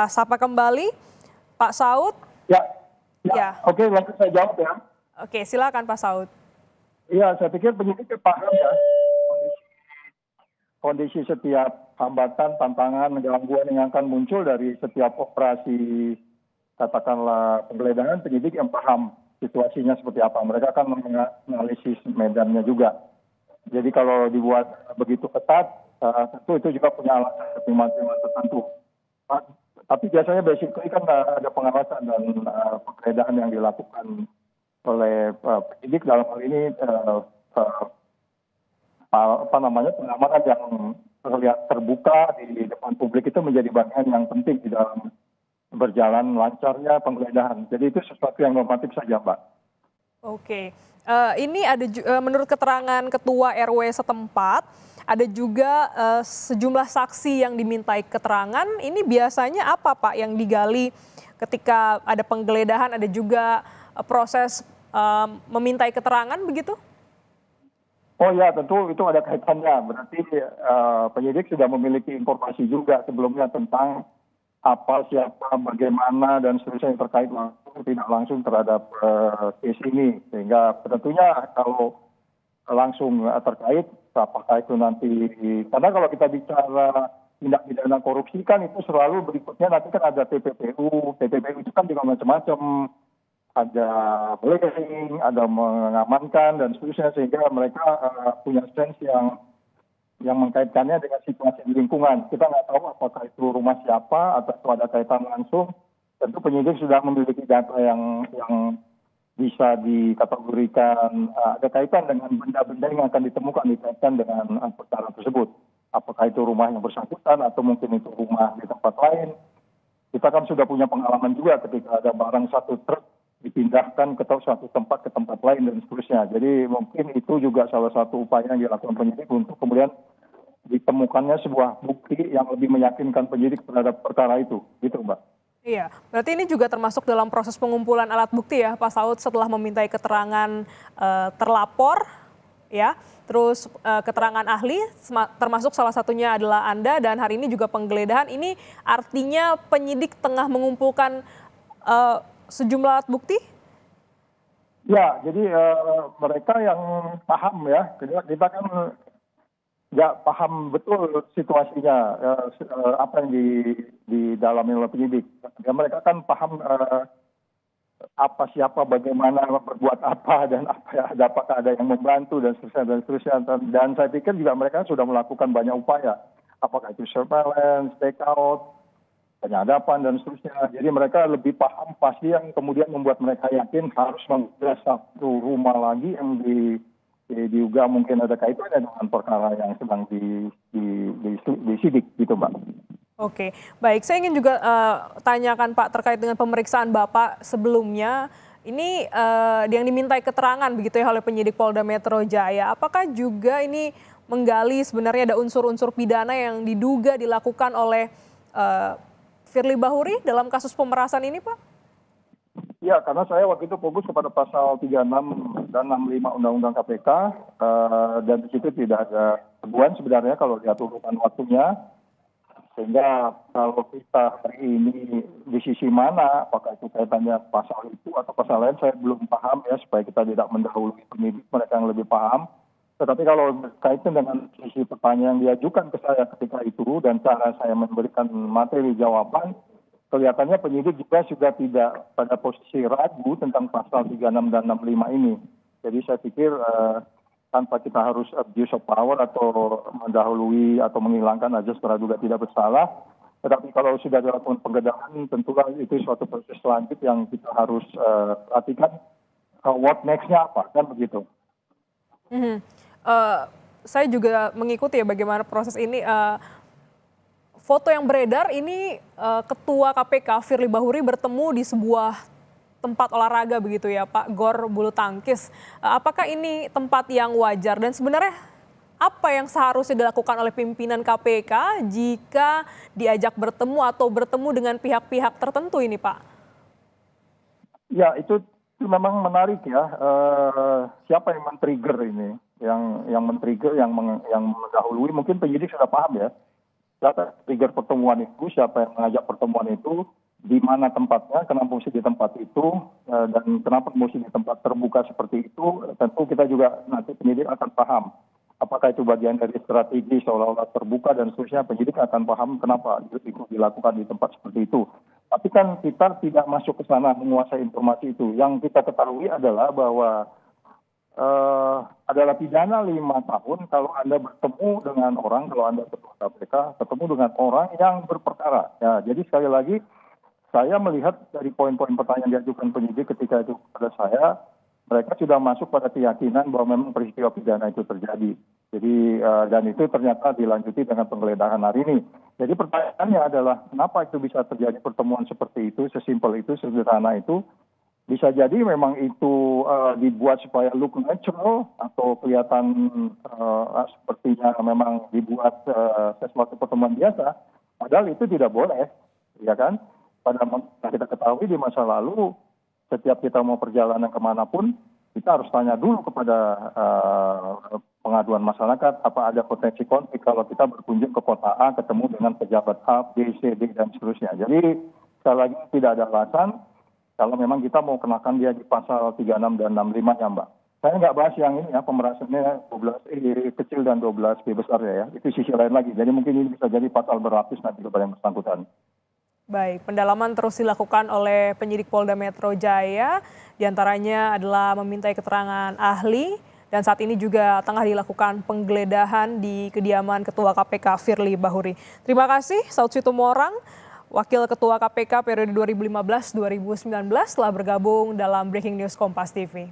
Sapa kembali, Pak Saud. Ya, ya, Ya, oke, langsung saya jawab ya. oke, silakan Pak Saud. Iya, saya pikir penyidik paham ya kondisi setiap hambatan, tantangan, gangguan yang akan muncul dari setiap operasi, katakanlah penggeledahan. Penyidik yang paham situasinya seperti apa. Mereka akan menganalisis medannya juga. Jadi kalau dibuat begitu ketat, tentu itu juga punya alasan pertimbangan tertentu. Tapi biasanya basically kan ada pengawasan dan penggeledahan yang dilakukan oleh penyidik dalam hal ini pengamanan yang terlihat terbuka di depan publik itu menjadi bagian yang penting di dalam berjalan lancarnya penggeledahan. Jadi itu sesuatu yang normatif saja, Mbak. Oke, ini ada menurut keterangan Ketua RW setempat, ada juga sejumlah saksi yang dimintai keterangan. Ini biasanya apa Pak yang digali ketika ada penggeledahan, ada juga proses memintai keterangan begitu? Oh ya, tentu itu ada kaitannya. Berarti penyidik sudah memiliki informasi juga sebelumnya tentang apa, siapa, bagaimana, dan seterusnya yang terkait langsung tidak langsung terhadap case ini. Sehingga tentunya kalau langsung terkait, apakah itu nanti, karena kalau kita bicara tindak pidana korupsi kan itu selalu berikutnya nanti kan ada TPPU. TPPU itu kan juga macam-macam. Ada blading, ada mengamankan dan seterusnya, sehingga mereka punya sense yang mengkaitkannya dengan situasi di lingkungan. Kita nggak tahu apakah itu rumah siapa atau itu ada kaitan langsung. Tentu penyidik sudah memiliki data yang bisa dikategorikan ada kaitan dengan benda-benda yang akan ditemukan dikaitkan dengan perkara tersebut. Apakah itu rumah yang bersangkutan atau mungkin itu rumah di tempat lain. Kita kan sudah punya pengalaman juga ketika ada barang satu truk dipindahkan ke suatu tempat ke tempat lain dan seterusnya. Jadi mungkin itu juga salah satu upaya yang dilakukan penyidik untuk kemudian ditemukannya sebuah bukti yang lebih meyakinkan penyidik terhadap perkara itu. Gitu, Mbak. Iya, berarti ini juga termasuk dalam proses pengumpulan alat bukti ya Pak Saud setelah memintai keterangan terlapor, ya, terus keterangan ahli, termasuk salah satunya adalah Anda, dan hari ini juga penggeledahan. Ini artinya penyidik tengah mengumpulkan sejumlah alat bukti? Ya, jadi mereka yang paham ya, kita kan nggak paham betul situasinya, apa yang didalami oleh penyidik. Ya, mereka kan paham apa, siapa, bagaimana, berbuat apa, dan apakah ada yang membantu, dan seterusnya, dan seterusnya. Dan saya pikir juga mereka sudah melakukan banyak upaya. Apakah itu surveillance, take out, penyadapan, dan seterusnya. Jadi mereka lebih paham pasti yang kemudian membuat mereka yakin harus menggeledah satu rumah lagi yang diduga mungkin ada kaitannya dengan perkara yang sedang disidik gitu, Mbak. Oke, baik. Saya ingin juga tanyakan Pak terkait dengan pemeriksaan Bapak sebelumnya. Ini yang dimintai keterangan begitu ya oleh penyidik Polda Metro Jaya. Apakah juga ini menggali sebenarnya ada unsur-unsur pidana yang diduga dilakukan oleh Firly Bahuri dalam kasus pemerasan ini, Pak? Ya, karena saya waktu itu fokus kepada pasal 36 dan 65 Undang-Undang KPK, dan di situ tidak ada teguhan sebenarnya kalau lihat urutan waktunya. Sehingga kalau kita hari ini di sisi mana, apakah itu kaitannya pasal itu atau pasal lain, saya belum paham ya, supaya kita tidak mendahului penyidik, mereka yang lebih paham. Tetapi kalau berkaitan dengan sisi pertanyaan yang diajukan ke saya ketika itu dan cara saya memberikan materi jawaban, kelihatannya penyidik juga sudah tidak pada posisi ragu tentang pasal 36 dan 65 ini. Jadi saya pikir tanpa kita harus abuse of power atau mendahului atau menghilangkan azas praduga tidak bersalah. Tetapi kalau sudah dilakukan penggeledahan, tentulah itu suatu proses selanjut yang kita harus perhatikan what next-nya apa, kan begitu. Saya juga mengikuti ya bagaimana proses ini. Foto yang beredar ini Ketua KPK Firly Bahuri bertemu di sebuah tempat olahraga begitu ya Pak, GOR bulu tangkis. Apakah ini tempat yang wajar dan sebenarnya apa yang seharusnya dilakukan oleh pimpinan KPK jika diajak bertemu atau bertemu dengan pihak-pihak tertentu ini, Pak? Ya, itu memang menarik ya. Siapa yang men-trigger ini? Yang men-trigger, yang mendahului, mungkin penyidik sudah paham ya. data trigger pertemuan itu, siapa yang mengajak pertemuan itu, di mana tempatnya, kenapa mesti di tempat itu, dan kenapa mesti di tempat terbuka seperti itu, tentu kita juga nanti penyidik akan paham. Apakah itu bagian dari strategi seolah-olah terbuka dan seterusnya, penyidik akan paham kenapa itu dilakukan di tempat seperti itu. Tapi kan kita tidak masuk ke sana menguasai informasi itu. Yang kita ketahui adalah bahwa adalah pidana 5 tahun kalau Anda bertemu dengan orang, kalau Anda ketua KPK, ketemu dengan orang yang berperkara. Ya, jadi sekali lagi, saya melihat dari poin-poin pertanyaan diajukan penyidik ketika itu kepada saya, mereka sudah masuk pada keyakinan bahwa memang peristiwa pidana itu terjadi. Jadi dan itu ternyata dilanjuti dengan penggeledahan hari ini. Jadi pertanyaannya adalah kenapa itu bisa terjadi pertemuan seperti itu, sesimpel itu, sederhana itu. Bisa jadi memang itu dibuat supaya look natural atau kelihatan sepertinya memang dibuat sesuatu pertemuan biasa. Padahal itu tidak boleh, ya kan? Padahal kita ketahui di masa lalu setiap kita mau perjalanan kemanapun kita harus tanya dulu kepada pengaduan masyarakat apa ada potensi konflik kalau kita berkunjung ke kota A ketemu dengan pejabat A, B, C, D dan seterusnya. Jadi sekali lagi tidak ada alasan kalau memang kita mau kenakan dia di pasal 36 dan 65-nya, Mbak. Saya nggak bahas yang ini ya, pemerasannya 12 kecil dan 12 B besar ya. Itu sisi lain lagi. Jadi mungkin ini bisa jadi pasal berlapis nanti kepada yang bersangkutan. Baik, pendalaman terus dilakukan oleh penyidik Polda Metro Jaya. Di antaranya adalah memintai keterangan ahli. Dan saat ini juga tengah dilakukan penggeledahan di kediaman Ketua KPK Firly Bahuri. Terima kasih, Saud Situmorang. Wakil Ketua KPK periode 2015-2019 telah bergabung dalam Breaking News Kompas TV.